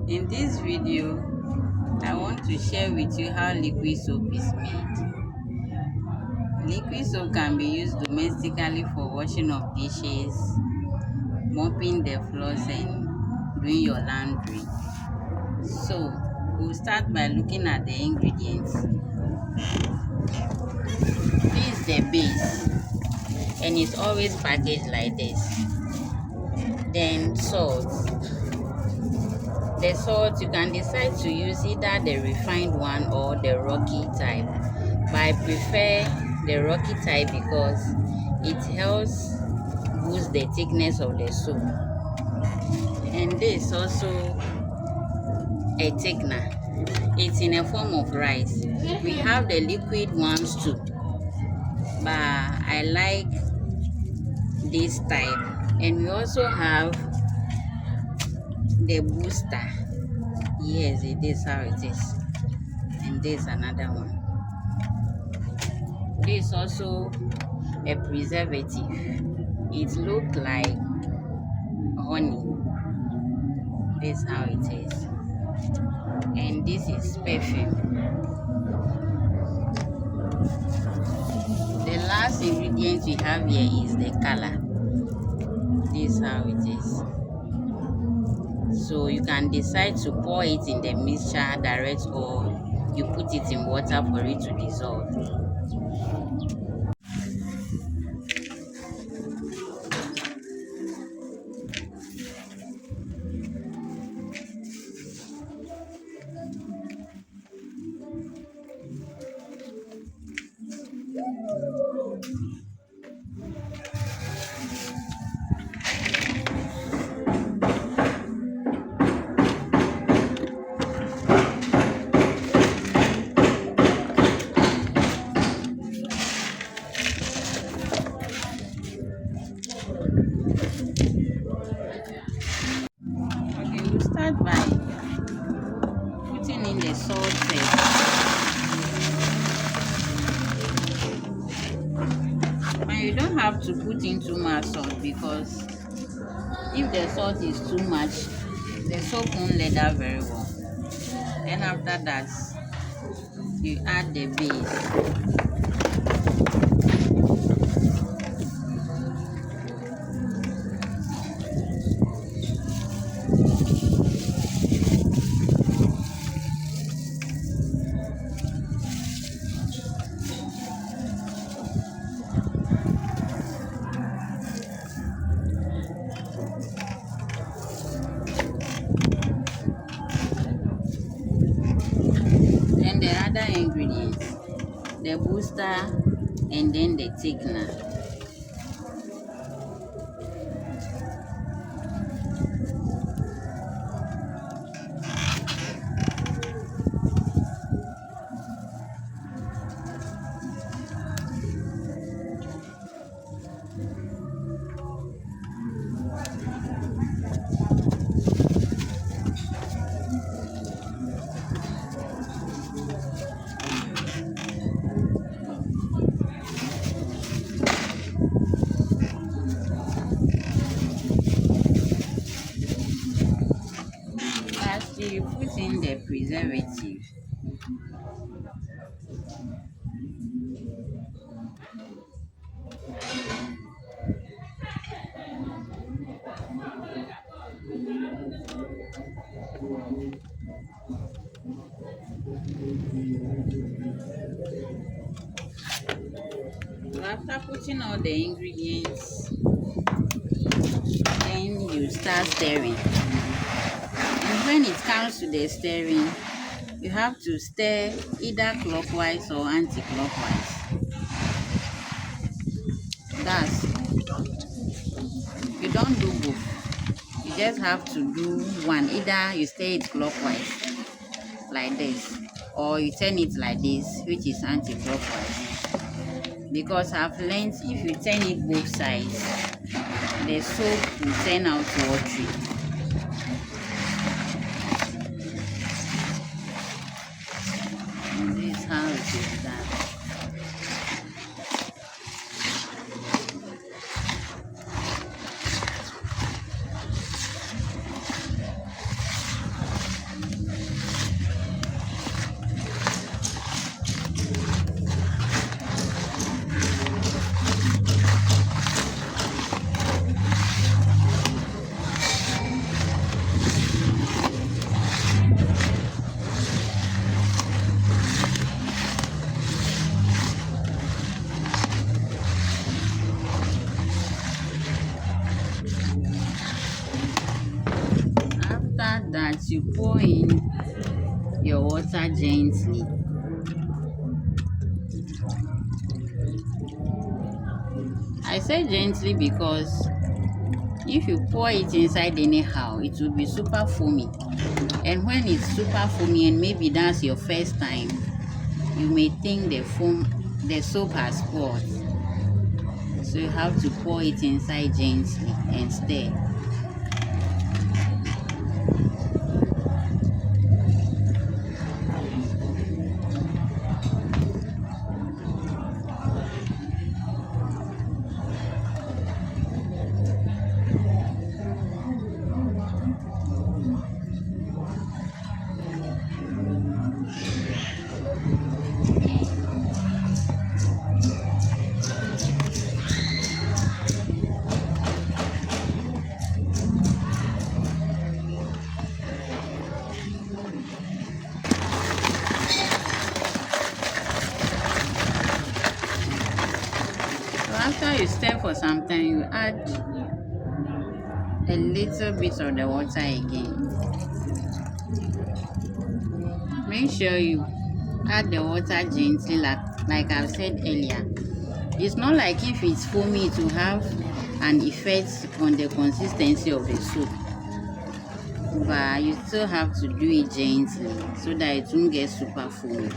In this video, I want to share with you how liquid soap is made. Liquid soap can be used domestically for washing of dishes, mopping the floors, and doing your laundry. So, we'll start by looking at the ingredients. This is the base, and it's always packaged like this. Then salt. The salt, you can decide to use either the refined one or the rocky type, but I prefer the rocky type because it helps boost the thickness of the soup. And this also a thickener. It's in a form of rice. We have the liquid ones too, but I like this type. And we also have the booster. Yes, it is how it is. And this another one. This also a preservative. It looks like honey. This how it is. And this is perfume. The last ingredient we have here is the color. This how it is. So you can decide to pour it in the mixture direct, or you put it in water for it to dissolve. Okay, we'll start by putting in the salt first. And you don't have to put in too much salt, because if the salt is too much, the soap won't lather very well. Then after that, you add the base. Then the other ingredients, the booster, and then the thickener. Lastly, you put in the preservative. So after putting all the ingredients, then you start stirring. And when it comes to the stirring, you have to stir either clockwise or anti-clockwise. That's, you don't do both. You just have to do one. Either you stir it clockwise like this, or you turn it like this, which is anti-clockwise. Because I've learned if you turn it both sides, the soap will turn out watery. And this is how it is done. that, you pour in your water gently. I say gently because if you pour it inside anyhow, it will be super foamy. And when it's super foamy and maybe that's your first time, you may think the soap has poured. So you have to pour it inside gently and stir. So after you stir for some time, you add a little bit of the water again. Make sure you add the water gently, like I've said earlier. It's not like if it's foamy, it will have an effect on the consistency of the soup. But you still have to do it gently so that it won't get super foamy.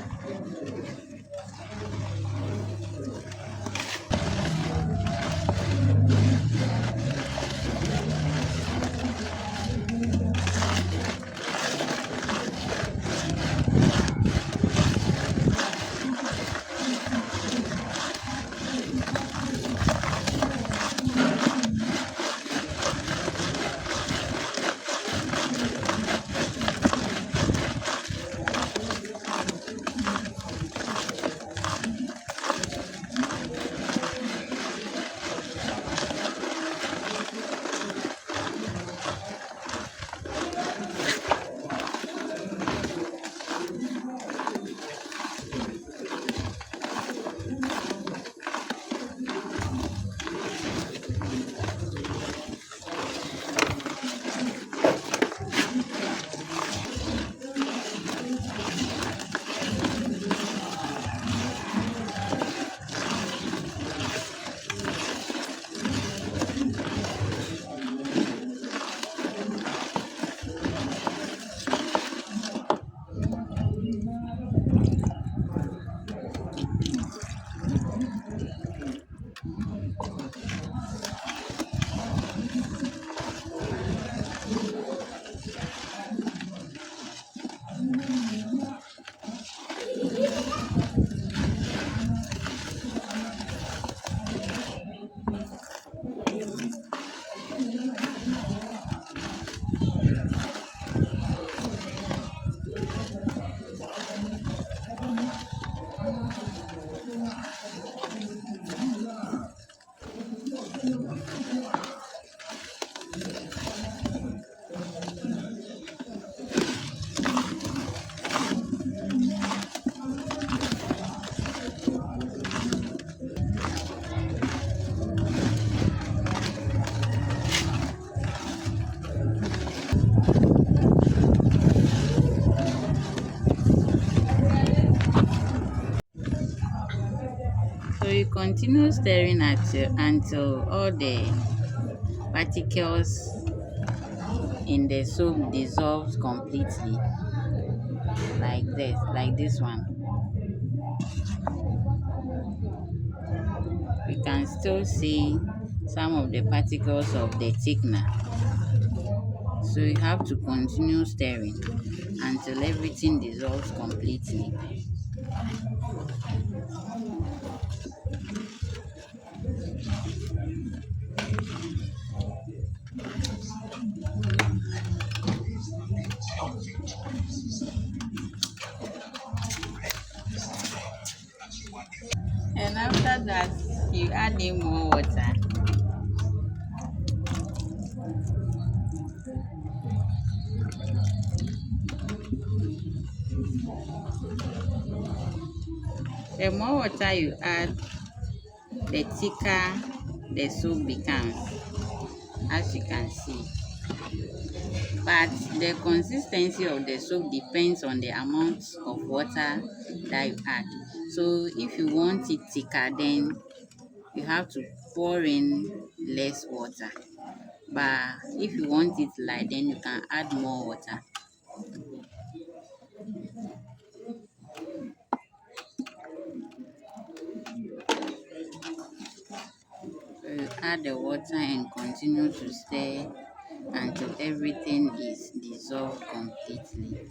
So you continue stirring until all the particles in the soup dissolves completely, like this one. You can still see some of the particles of the thickener. So you have to continue stirring until everything dissolves completely. And after that, you add in more water. The more water you add, the thicker the soup becomes, as you can see. But the consistency of the soap depends on the amount of water that you add. So if you want it thicker, then you have to pour in less water. But if you want it light, then you can add more water. So you add the water and continue to stir until everything is dissolved completely.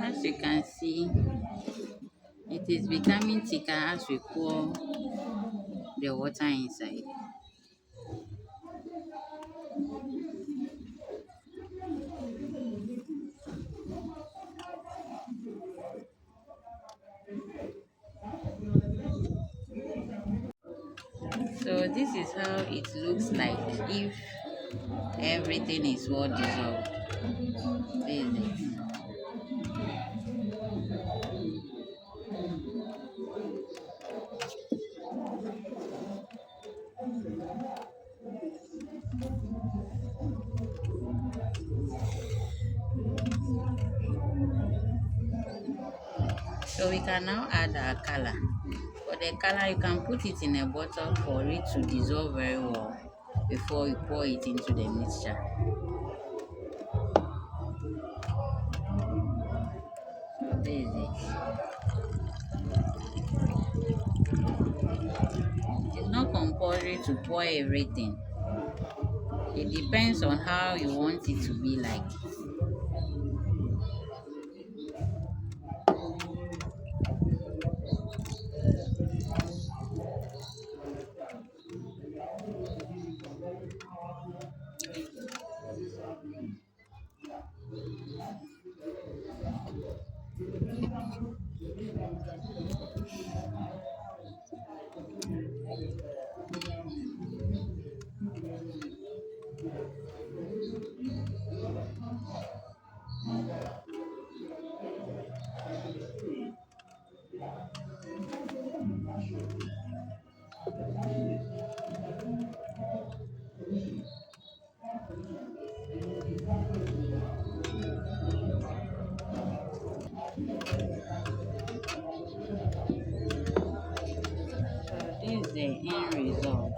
As you can see, it is becoming thicker as we pour the water inside. So this is how it looks like if everything is well dissolved. This is it. So we can now add our color. For the color, you can put it in a bottle for it to dissolve very well before you pour it into the mixture. So this is it. It's not compulsory to pour everything. It depends on how you want it to be like. So this is the end result.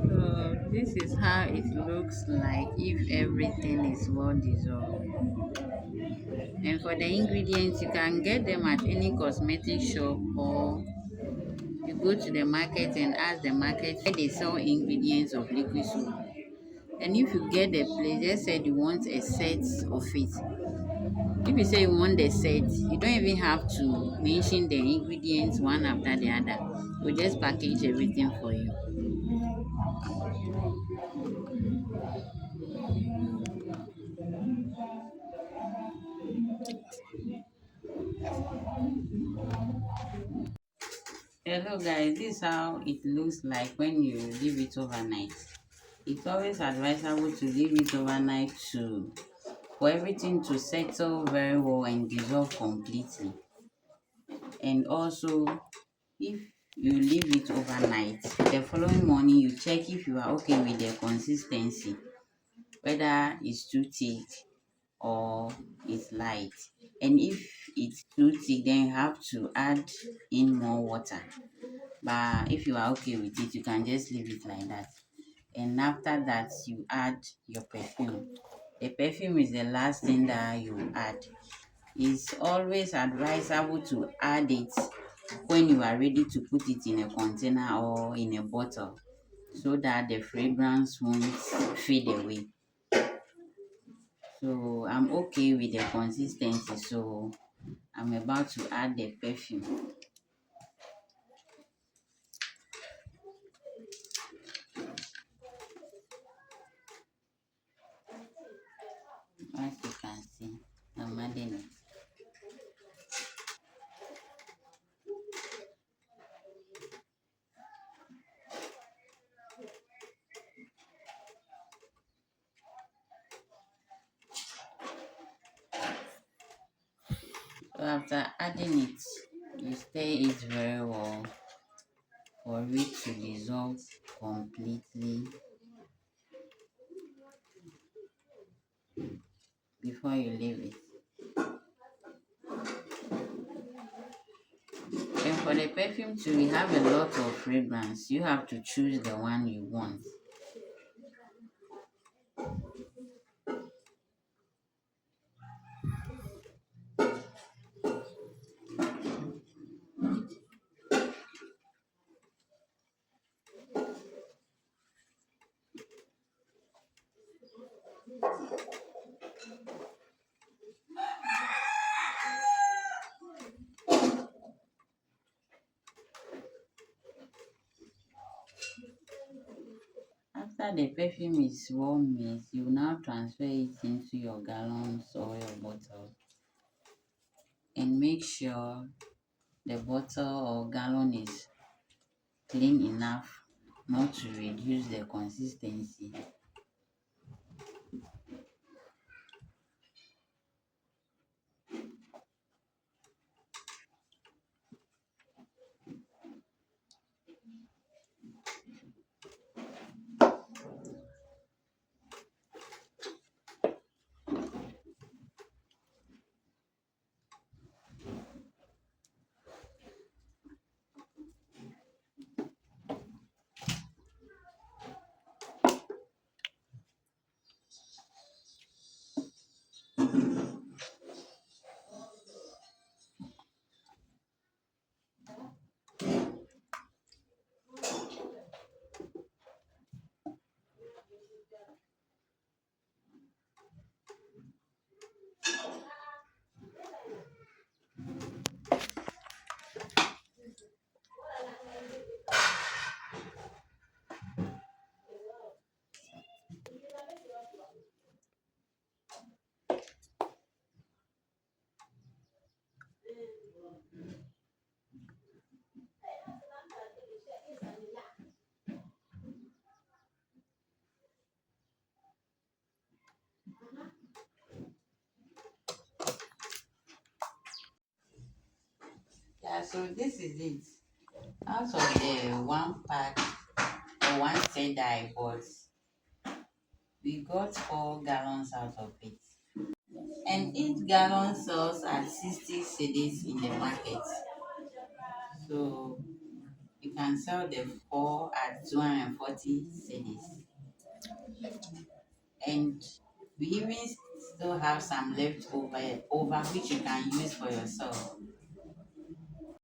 So this is how it looks like if everything is well dissolved. And for the ingredients, you can get them at any cosmetic shop, or you go to the market and ask the market where they sell ingredients of liquid soap. And if you get the place, just said you want a set of it. If you say you want the set, you don't even have to mention the ingredients one after the other. We'll just package everything for you. Hello guys, this is how it looks like when you leave it overnight. It's always advisable to leave it overnight to for everything to settle very well and dissolve completely. And also, if you leave it overnight, the following morning you check if you are okay with the consistency, whether it's too thick or it's light. And if it's too thick, then you have to add in more water. But if you are okay with it, you can just leave it like that. And after that, you add your perfume. The perfume is the last thing that you add. It's always advisable to add it when you are ready to put it in a container or in a bottle, so that the fragrance won't fade away. So I'm okay with the consistency, so I'm about to add the perfume. As you can see, I'm adding it. So after adding it, you stir it very well for it to dissolve completely before you leave it. And for the perfume too, we have a lot of fragrance. You have to choose the one you want. After the perfume is well mixed, you now transfer it into your gallons or your bottle, and make sure the bottle or gallon is clean enough not to reduce the consistency. Yeah, so this is it. Out of the one pack or one set that I bought, we got 4 gallons out of it. And each gallon sells at 60 cedis in the market. So you can sell the four at 240 cedis. And we even still have some left over which you can use for yourself.